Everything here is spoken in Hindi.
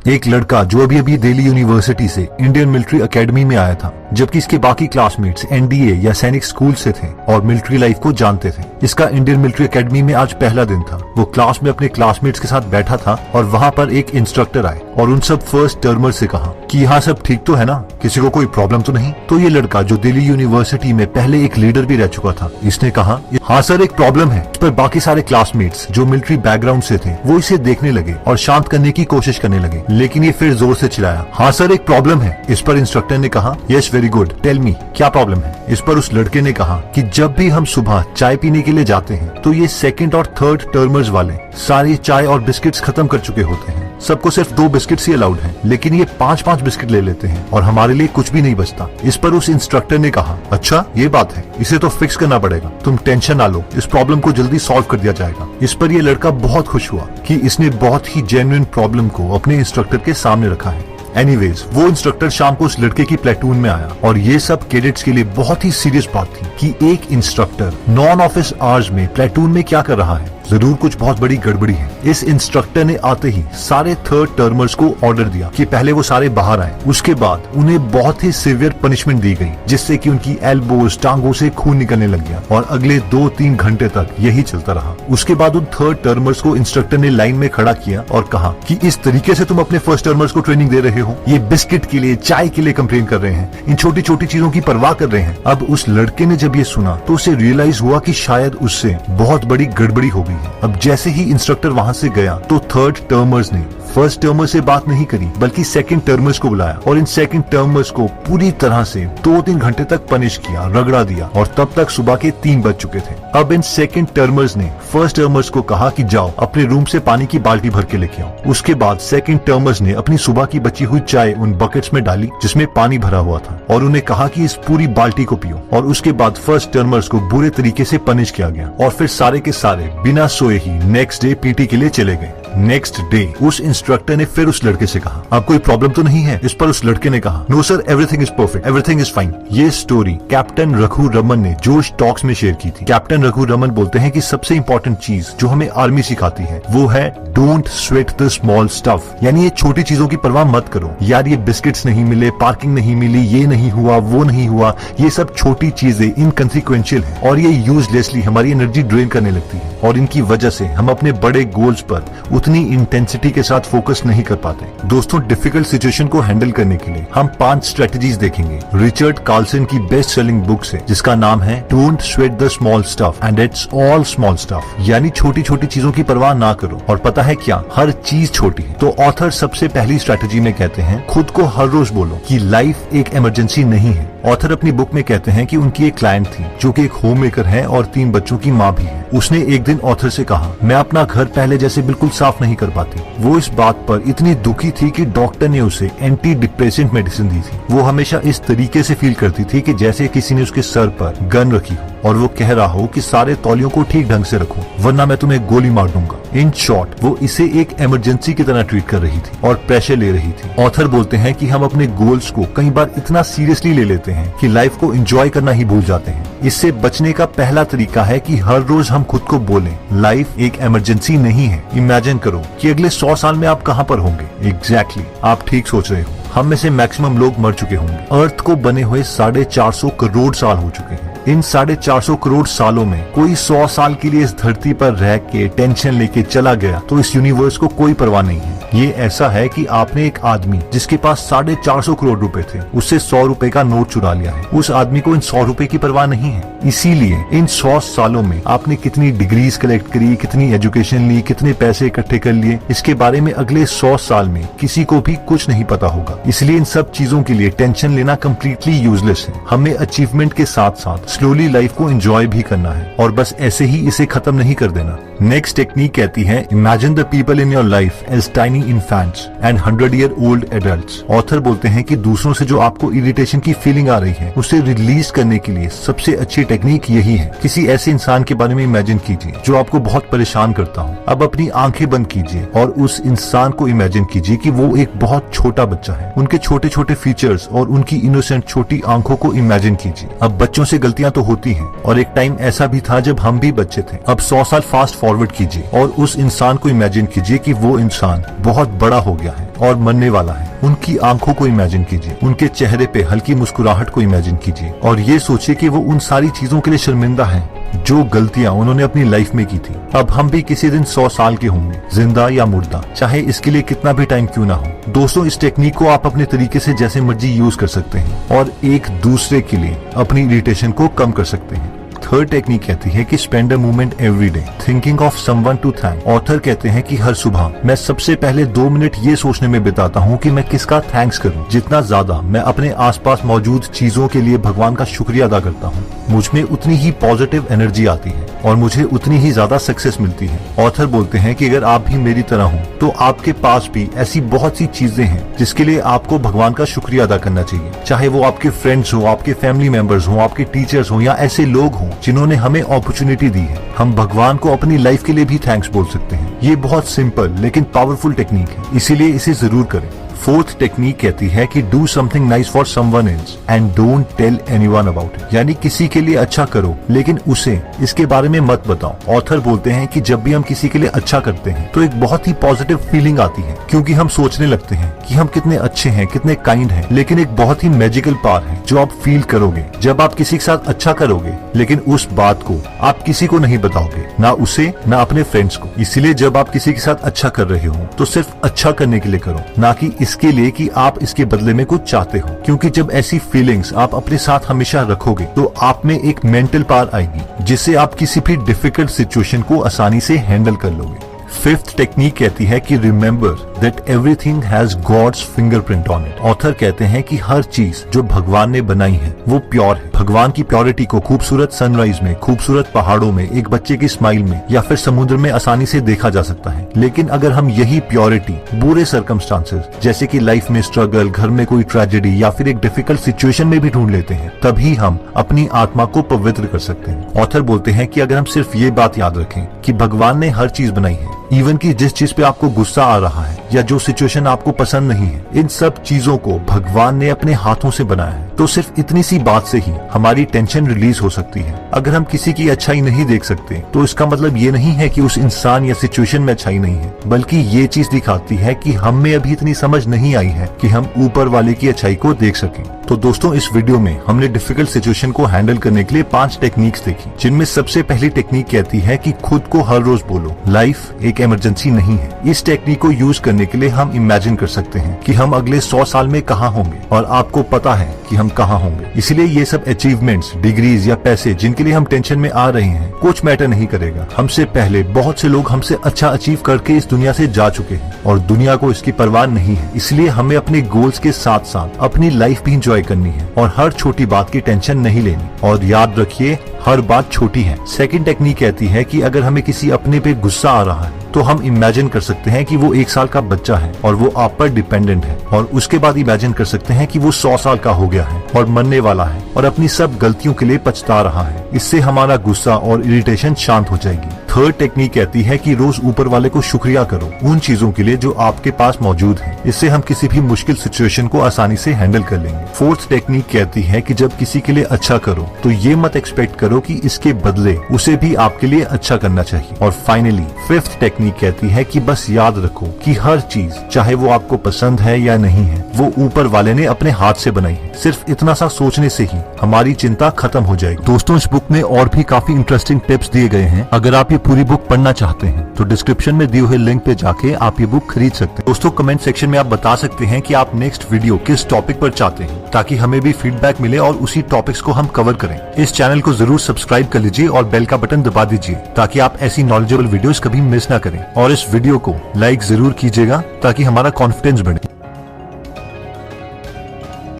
एक लड़का जो अभी अभी दिल्ली यूनिवर्सिटी से इंडियन मिलिट्री एकेडमी में आया था, जबकि इसके बाकी क्लासमेट्स एनडीए या सैनिक स्कूल से थे और मिलिट्री लाइफ को जानते थे। इसका इंडियन मिलिट्री एकेडमी में आज पहला दिन था। वो क्लास में अपने क्लासमेट्स के साथ बैठा था और वहाँ पर एक इंस्ट्रक्टर आए और उन सब फर्स्ट टर्मर से कहा कि यहाँ सब ठीक तो है ना, किसी को कोई प्रॉब्लम तो नहीं। तो ये लड़का जो दिल्ली यूनिवर्सिटी में पहले एक लीडर भी रह चुका था, इसने कहा हाँ सर एक प्रॉब्लम है। इस पर बाकी सारे क्लासमेट्स जो मिलिट्री बैकग्राउंड से थे वो इसे देखने लगे और शांत करने की कोशिश करने लगे, लेकिन ये फिर जोर से चिल्लाया हाँ सर एक प्रॉब्लम है। इस पर इंस्ट्रक्टर ने कहा yes very good, tell me क्या प्रॉब्लम है। इस पर उस लड़के ने कहा कि जब भी हम सुबह चाय पीने के लिए जाते हैं तो ये सेकंड और थर्ड टर्मर्स वाले सारी चाय और बिस्किट्स खत्म कर चुके होते हैं। सबको सिर्फ 2 बिस्किट्स ही अलाउड हैं, लेकिन ये 5-5 बिस्किट ले लेते हैं और हमारे लिए कुछ भी नहीं बचता। इस पर उस इंस्ट्रक्टर ने कहा अच्छा ये बात है, इसे तो फिक्स करना पड़ेगा, तुम टेंशन ना लो, इस प्रॉब्लम को जल्दी सॉल्व कर दिया जाएगा। इस पर ये लड़का बहुत खुश हुआ कि इसने बहुत ही जेन्युइन प्रॉब्लम को अपने इंस्ट्रक्टर के सामने रखा है। एनीवेज वो इंस्ट्रक्टर शाम को उस लड़के की प्लेटून में आया और ये सब कैडेट्स के लिए बहुत ही सीरियस बात थी कि एक इंस्ट्रक्टर नॉन ऑफिस आवर्स में प्लेटून में क्या कर रहा है, जरूर कुछ बहुत बड़ी गड़बड़ी है। इस इंस्ट्रक्टर ने आते ही सारे थर्ड टर्मर्स को ऑर्डर दिया कि पहले वो सारे बाहर आए। उसके बाद उन्हें बहुत ही सीवियर पनिशमेंट दी गई, जिससे कि उनकी एल्बोज टांगों से खून निकलने लग गया और अगले 2-3 घंटे तक यही चलता रहा। उसके बाद उन थर्ड टर्मर्स को इंस्ट्रक्टर ने लाइन में खड़ा किया और कहा कि इस तरीके से तुम अपने फर्स्ट टर्मर्स को ट्रेनिंग दे रहे हो, ये बिस्किट के लिए चाय के लिए कंप्लेन कर रहे हैं, इन छोटी छोटी चीजों की परवाह कर रहे हैं। अब उस लड़के ने जब ये सुना तो उसे रियलाइज हुआ कि शायद उससे बहुत बड़ी गड़बड़ी हो गई है। अब जैसे ही इंस्ट्रक्टर वहां से गया तो थर्ड टर्मर्स ने फर्स्ट टर्मर से बात नहीं करी, बल्कि सेकंड टर्मर्स को बुलाया और इन सेकंड टर्मर्स को पूरी तरह से 2-3 घंटे तक पनिश किया, रगड़ा दिया और तब तक सुबह के 3 बज चुके थे। अब इन सेकंड टर्मर्स ने फर्स्ट टर्मर्स को कहा कि जाओ अपने रूम से पानी की बाल्टी भर के लेके आओ। उसके बाद सेकंड टर्मर्स ने अपनी सुबह की बची हुई चाय उन बकेट्स में डाली जिसमें पानी भरा हुआ था और उन्हें कहा कि इस पूरी बाल्टी को पियो। और उसके बाद फर्स्ट टर्मर्स को बुरे तरीके से पनिश किया गया और फिर सारे के सारे बिना सोए ही नेक्स्ट डे पीटी के लिए चले गए। नेक्स्ट डे उस इंस्ट्रक्टर ने फिर उस लड़के से कहा अब कोई प्रॉब्लम तो नहीं है। इस पर उस लड़के ने कहा no sir everything is perfect, everything is fine. ये स्टोरी कैप्टन रघु रमन ने जोश टॉक्स में शेयर की थी। कैप्टन रघु रमन बोलते हैं कि सबसे इंपॉर्टेंट चीज जो हमें आर्मी सिखाती है वो है don't sweat the small stuff, यानी ये छोटी चीजों की परवाह मत करो। यार ये बिस्किट्स नहीं मिले, पार्किंग नहीं मिली, ये नहीं हुआ, वो नहीं हुआ, ये सब छोटी चीजें इनकंसिक्वेंशियल है और ये यूजलेसली हमारी एनर्जी ड्रेन करने लगती है और इनकी वजह से हम अपने बड़े गोल्स पर उतनी इंटेंसिटी के साथ फोकस नहीं कर पाते। दोस्तों डिफिकल्ट सिचुएशन को हैंडल करने के लिए हम 5 स्ट्रेटजीज देखेंगे रिचर्ड कार्लसन की बेस्ट सेलिंग बुक से, जिसका नाम है don't sweat the small stuff and it's all small stuff, यानी छोटी छोटी चीजों की परवाह ना करो। और पता है क्या, हर चीज छोटी है। तो ऑथर सबसे पहली स्ट्रेटजी में कहते हैं खुद को हर रोज बोलो कि लाइफ एक इमरजेंसी नहीं है। ऑथर अपनी बुक में कहते हैं कि उनकी एक क्लाइंट थी जो कि एक होम मेकर है और 3 बच्चों की माँ भी है। उसने एक दिन ऑथर से कहा मैं अपना घर पहले जैसे बिल्कुल साफ नहीं कर पाती। वो इस बात पर इतनी दुखी थी कि डॉक्टर ने उसे एंटी डिप्रेसेंट मेडिसिन दी थी। वो हमेशा इस तरीके से फील करती थी कि जैसे किसी ने उसके सर पर गन रखी हो और वो कह रहा हो कि सारे तौलियों को ठीक ढंग से रखो वरना मैं तुम्हें गोली मार दूंगा। इन शॉर्ट वो इसे एक इमरजेंसी की तरह ट्रीट कर रही थी और प्रेशर ले रही थी। ऑथर बोलते हैं कि हम अपने गोल्स को कई बार इतना सीरियसली ले लेते हैं कि लाइफ को एंजॉय करना ही भूल जाते हैं। इससे बचने का पहला तरीका है कि हर रोज हम खुद को बोलें लाइफ एक इमरजेंसी नहीं है। इमेजिन करो कि अगले 100 साल में आप कहाँ पर होंगे। एग्जैक्टली आप ठीक सोच रहे हो। हम में से मैक्सिमम लोग मर चुके होंगे। अर्थ को बने हुए 450 करोड़ साल हो चुके हैं। इन 450 करोड़ सालों में कोई 100 साल के लिए इस धरती पर रह के टेंशन लेके चला गया तो इस यूनिवर्स को कोई परवाह नहीं है। ये ऐसा है कि आपने एक आदमी जिसके पास 450 करोड़ रुपए थे उससे 100 रुपए का नोट चुरा लिया है। उस आदमी को इन 100 रुपए की परवाह नहीं है। इसीलिए इन 100 सालों में आपने कितनी डिग्रीज कलेक्ट करी, कितनी एजुकेशन ली, कितने पैसे इकट्ठे कर लिए, इसके बारे में अगले 100 साल में किसी को भी कुछ नहीं पता होगा। इसलिए इन सब चीजों के लिए टेंशन लेना कम्प्लीटली यूजलेस है। हमें अचीवमेंट के साथ साथ स्लोली लाइफ को एंजॉय भी करना है और बस ऐसे ही इसे खत्म नहीं कर देना। नेक्स्ट टेक्निक कहती है imagine the people in your life as tiny infants and 100-year-old adults. Author बोलते हैं कि दूसरों से जो आपको इरिटेशन की फीलिंग आ रही है उसे रिलीज करने के लिए सबसे अच्छी टेक्निक यही है। किसी ऐसे इंसान के बारे में इमेजिन कीजिए जो आपको बहुत परेशान करता हो। अब अपनी आंखें बंद कीजिए और उस इंसान को इमेजिन कीजिए कि वो एक बहुत छोटा बच्चा है। उनके छोटे छोटे फीचर्स और उनकी इनोसेंट छोटी आंखों को इमेजिन कीजिए। अब बच्चों से गलतियां तो होती हैं और एक टाइम ऐसा भी था जब हम भी बच्चे थे। अब 100 साल फास्ट फॉरवर्ड कीजिए और उस इंसान को इमेजिन कीजिए कि वो इंसान बहुत बड़ा हो गया है और मरने वाला है। उनकी आंखों को इमेजिन कीजिए, उनके चेहरे पे हल्की मुस्कुराहट को इमेजिन कीजिए और ये सोचिए कि वो उन सारी चीजों के लिए शर्मिंदा है जो गलतियां उन्होंने अपनी लाइफ में की थी। अब हम भी किसी दिन 100 साल के होंगे, जिंदा या मुर्दा, चाहे इसके लिए कितना भी टाइम क्यों ना हो। दोस्तों, इस टेक्निक को आप अपने तरीके से जैसे मर्जी यूज कर सकते हैं और एक दूसरे के लिए अपनी इरिटेशन को कम कर सकते हैं। थर्ड टेक्निक कहती है कि spend a moment every day thinking of someone to thank. Author कहते हैं कि हर सुबह मैं सबसे पहले 2 मिनट ये सोचने में बिताता हूँ कि मैं किसका थैंक्स करूँ। जितना ज्यादा मैं अपने आसपास मौजूद चीजों के लिए भगवान का शुक्रिया अदा करता हूँ, मुझ में उतनी ही पॉजिटिव एनर्जी आती है और मुझे उतनी ही ज्यादा सक्सेस मिलती है। ऑथर बोलते हैं कि अगर आप भी मेरी तरह हो तो आपके पास भी ऐसी बहुत सी चीजें हैं जिसके लिए आपको भगवान का शुक्रिया अदा करना चाहिए, चाहे वो आपके फ्रेंड्स हो, आपके फैमिली मेंबर्स हो, आपके टीचर्स हो या ऐसे लोग हों जिन्होंने हमें अपॉर्चुनिटी दी है। हम भगवान को अपनी लाइफ के लिए भी थैंक्स बोल सकते हैं। ये बहुत सिंपल लेकिन पावरफुल टेक्निक है, इसीलिए इसे जरूर करें। फोर्थ टेक्निक कहती है कि do something nice for someone else and don't tell anyone about it. यानी किसी के लिए अच्छा करो लेकिन उसे इसके बारे में मत बताओ। ऑथर बोलते हैं कि जब भी हम किसी के लिए अच्छा करते हैं तो एक बहुत ही पॉजिटिव फीलिंग आती है, क्योंकि हम सोचने लगते हैं कि हम कितने अच्छे हैं, कितने काइंड हैं। लेकिन एक बहुत ही मैजिकल पावर है जो आप फील करोगे जब आप किसी के साथ अच्छा करोगे, लेकिन उस बात को आप किसी को नहीं बताओगे, ना उसे ना अपने फ्रेंड्स को। इसीलिए जब आप किसी के साथ अच्छा कर रहे हो तो सिर्फ अच्छा करने के लिए करो, ना कि इसके लिए कि आप इसके बदले में कुछ चाहते हो। क्योंकि जब ऐसी फीलिंग्स आप अपने साथ हमेशा रखोगे तो आप में एक मेंटल पावर आएगी जिससे आप किसी भी डिफिकल्ट सिचुएशन को आसानी से हैंडल कर लोगे। फिफ्थ टेक्निक कहती है कि remember that everything has God's fingerprint on it. Author कहते हैं कि हर चीज जो भगवान ने बनाई है वो प्योर है। भगवान की प्योरिटी को खूबसूरत सनराइज में, खूबसूरत पहाड़ों में, एक बच्चे की स्माइल में या फिर समुद्र में आसानी से देखा जा सकता है। लेकिन अगर हम यही प्योरिटी बुरे सर्कमस्टांसेस जैसे कि लाइफ में स्ट्रगल, घर में कोई ट्रेजेडी या फिर एक डिफिकल्ट सिचुएशन में भी ढूंढ लेते हैं, तभी हम अपनी आत्मा को पवित्र कर सकते हैं। ऑथर बोलते हैं कि अगर हम सिर्फ ये बात याद रखें कि भगवान ने हर चीज बनाई है, इवन कि जिस चीज पे आपको गुस्सा आ रहा है या जो सिचुएशन आपको पसंद नहीं है, इन सब चीजों को भगवान ने अपने हाथों से बनाया है। तो सिर्फ इतनी सी बात से ही हमारी टेंशन रिलीज हो सकती है। अगर हम किसी की अच्छाई नहीं देख सकते तो इसका मतलब ये नहीं है कि उस इंसान या सिचुएशन में अच्छाई नहीं है, बल्कि ये चीज दिखाती है कि हम में अभी इतनी समझ नहीं आई है कि हम ऊपर वाले की अच्छाई को देख सकें। तो दोस्तों, इस वीडियो में हमने डिफिकल्ट सिचुएशन को हैंडल करने के लिए 5 टेक्निक्स देखी, जिनमें सबसे पहली टेक्निक कहती है कि खुद को हर रोज बोलो, लाइफ एक इमरजेंसी नहीं है। इस टेक्निक को यूज करने के लिए हम इमेजिन कर सकते हैं कि हम अगले 100 साल में कहाँ होंगे और आपको पता है कि हम कहाँ होंगे। इसलिए ये सब अचीवमेंट्स, डिग्रीज या पैसे जिनके लिए हम टेंशन में आ रहे हैं, कुछ मैटर नहीं करेगा। हमसे पहले बहुत से लोग हमसे अच्छा अचीव करके इस दुनिया से जा चुके हैं और दुनिया को इसकी परवाह नहीं है। इसलिए हमें अपने गोल्स के साथ साथ अपनी लाइफ भी एंजॉय करनी है और हर छोटी बात की टेंशन नहीं लेनी। और याद रखिए, हर बात छोटी है। सेकंड टेक्निक कहती है कि अगर हमें किसी अपने पे गुस्सा आ रहा है तो हम इमेजिन कर सकते हैं कि वो 1 साल का बच्चा है और वो आप पर डिपेंडेंट है, और उसके बाद इमेजिन कर सकते हैं कि वो 100 साल का हो गया है और मरने वाला है और अपनी सब गलतियों के लिए पछता रहा है। इससे हमारा गुस्सा और इरिटेशन शांत हो जाएगी। थर्ड टेक्निक कहती है कि रोज ऊपर वाले को शुक्रिया करो उन चीजों के लिए जो आपके पास मौजूद है। इससे हम किसी भी मुश्किल सिचुएशन को आसानी से हैंडल कर लेंगे। फोर्थ टेक्निक कहती है कि जब किसी के लिए अच्छा करो तो ये मत एक्सपेक्ट करो कि इसके बदले उसे भी आपके लिए अच्छा करना चाहिए। और फाइनली फिफ्थ टेक्निक कहती है कि बस याद रखो कि हर चीज, चाहे वो आपको पसंद है या नहीं है, वो ऊपर वाले ने अपने हाथ से बनाई है। सिर्फ इतना सा सोचने से ही हमारी चिंता खत्म हो जाएगी। दोस्तों, इस बुक में और भी काफी इंटरेस्टिंग टिप्स दिए गए हैं। अगर आप ये पूरी बुक पढ़ना चाहते हैं तो डिस्क्रिप्शन में दिए हुए लिंक पे जाके आप ये बुक खरीद सकते हैं। दोस्तों, कमेंट सेक्शन में आप बता सकते हैं कि आप नेक्स्ट वीडियो किस टॉपिक पर चाहते हैं, ताकि हमें भी फीडबैक मिले और उसी टॉपिक्स को हम कवर करें। इस चैनल को जरूर सब्सक्राइब कर लीजिए और बेल का बटन दबा दीजिए ताकि आप ऐसी नॉलेजेबल वीडियोस कभी मिस ना करें। और इस वीडियो को लाइक जरूर कीजिएगा ताकि हमारा कॉन्फिडेंस बढ़े।